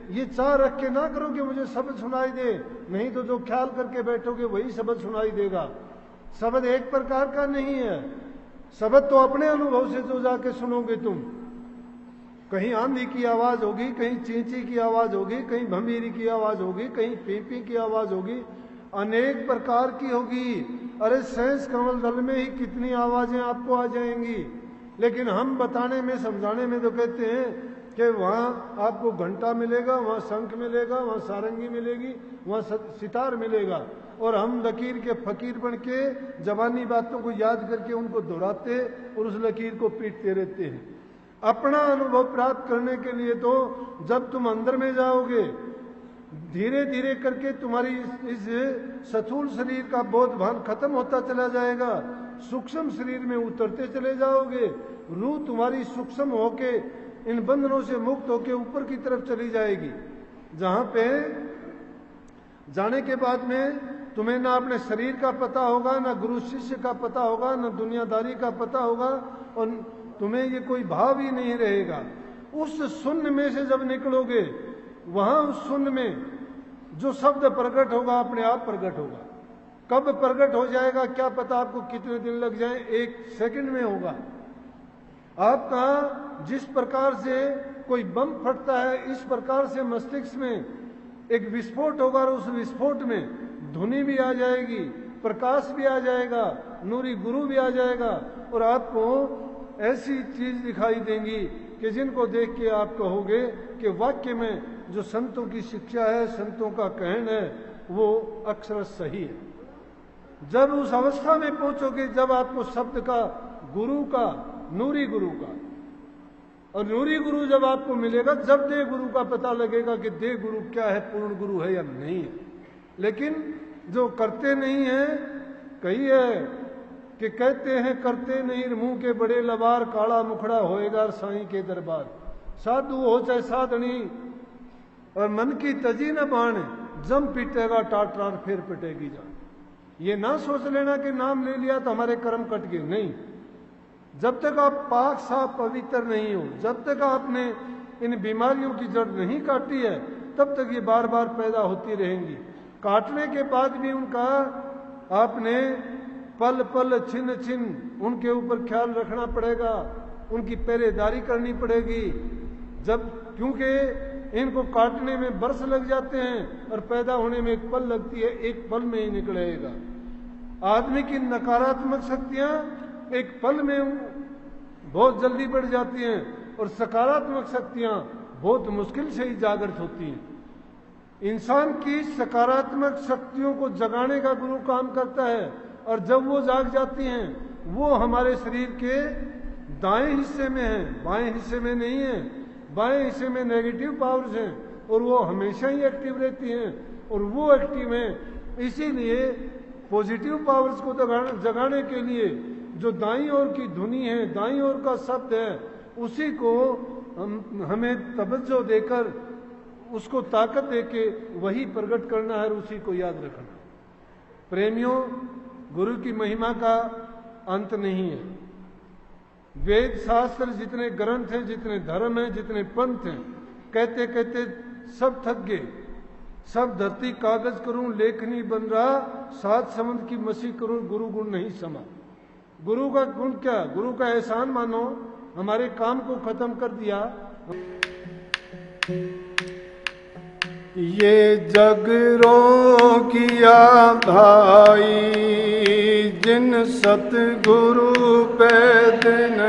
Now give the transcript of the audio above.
ये चाह रख के ना करो कि मुझे शब्द सुनाई दे, नहीं तो जो ख्याल करके बैठोगे वही शब्द सुनाई देगा। शब्द एक प्रकार का नहीं है, शब्द तो अपने अनुभव से जो जाके सुनोगे तुम। कहीं आंधी की आवाज होगी, कहीं चींची की आवाज होगी, कहीं भंभीरी की आवाज होगी, कहीं पीपी की आवाज होगी, अनेक प्रकार की होगी। अरे सहस कमल दल में ही कितनी आवाजें आपको आ जाएंगी। लेकिन हम बताने में समझाने में तो कहते हैं कि वहां आपको घंटा मिलेगा, वहां शंख मिलेगा, वहां सारंगी मिलेगी, वहां सितार मिलेगा, और हम लकीर के फकीर बन के जबानी बातों को याद करके उनको दोहराते और उस लकीर को पीटते रहते हैं। अपना अनुभव प्राप्त करने के लिए तो जब तुम अंदर में जाओगे, धीरे धीरे करके तुम्हारी इस स्थूल शरीर का बोध भान खत्म होता चला जाएगा, सूक्ष्म शरीर में उतरते चले जाओगे, रूह तुम्हारी सूक्ष्म होके इन बंधनों से मुक्त होके ऊपर की तरफ चली जाएगी, जहां पे जाने के बाद में तुम्हें ना अपने शरीर का पता होगा, ना गुरु शिष्य का पता होगा, ना दुनियादारी का पता होगा, और तुम्हें ये कोई भाव ही नहीं रहेगा। उस शून्य में से जब निकलोगे, वहां उस शून्य में जो शब्द प्रकट होगा अपने आप प्रकट होगा। कब प्रकट हो जाएगा क्या पता, आपको कितने दिन लग जाए, एक सेकंड में होगा। आपका जिस प्रकार से कोई बम फटता है, इस प्रकार से मस्तिष्क में एक विस्फोट होगा, और उस विस्फोट में ध्वनि भी आ जाएगी, प्रकाश भी आ जाएगा, नूरी गुरु भी आ जाएगा, और आपको ऐसी चीज दिखाई देंगी कि जिनको देख के आप कहोगे कि वाक्य में जो संतों की शिक्षा है, संतों का कहन है, वो अक्षर सही है। जब उस अवस्था में पहुंचोगे, जब आपको शब्द का, गुरु का, नूरी गुरु का, और नूरी गुरु जब आपको मिलेगा, जब देह गुरु का पता लगेगा कि देह गुरु क्या है, पूर्ण गुरु है या नहीं है। लेकिन जो करते नहीं है, कही है कि कहते हैं करते नहीं, मुंह के बड़े लबार, काला मुखड़ा होएगा साईं के दरबार। साधु हो चाहे साधनी, और मन की तजी न बाण, जम पीटेगा टाटार फिर पिटेगी जान। ये ना सोच लेना कि नाम ले लिया तो हमारे कर्म कट गए, नहीं। जब तक आप पाक साफ पवित्र नहीं हो, जब तक आपने इन बीमारियों की जड़ नहीं काटी है, तब तक ये बार बार पैदा होती रहेंगी। काटने के बाद भी उनका आपने पल पल छिन छिन उनके ऊपर ख्याल रखना पड़ेगा, उनकी पहरेदारी करनी पड़ेगी। जब क्योंकि इनको काटने में बरस लग जाते हैं और पैदा होने में एक पल लगती है, एक पल में ही निकलेगा। आदमी की नकारात्मक शक्तियां एक पल में बहुत जल्दी बढ़ जाती हैं, और सकारात्मक शक्तियां बहुत मुश्किल से ही जागृत होती हैं। इंसान की सकारात्मक शक्तियों को जगाने का गुरु काम करता है, और जब वो जाग जाती हैं, वो हमारे शरीर के दाएं हिस्से में है, बाएं हिस्से में नहीं है। बाएं हिस्से में नेगेटिव पावर्स हैं, और वो हमेशा ही एक्टिव रहती हैं, और वो एक्टिव हैं। इसीलिए पॉजिटिव पावर्स को जगाने के लिए जो दाईं ओर की धुनी है, दाईं ओर का शब्द है, उसी को हमें तवज्जो देकर, उसको ताकत देके वही प्रकट करना है, और उसी को याद रखना। प्रेमियों, गुरु की महिमा का अंत नहीं है। वेद शास्त्र जितने ग्रंथ हैं, जितने धर्म हैं, जितने पंथ हैं, कहते कहते सब थक गए। सब धरती कागज करूं, लेखनी बन रहा, सात समुद्र की मसी करूं, गुरु गुण नहीं समा। गुरु का गुण क्या? गुरु का एहसान मानो, हमारे काम को खत्म कर दिया। ये जग रो किया भाई, जिन सतगुरु पे दिन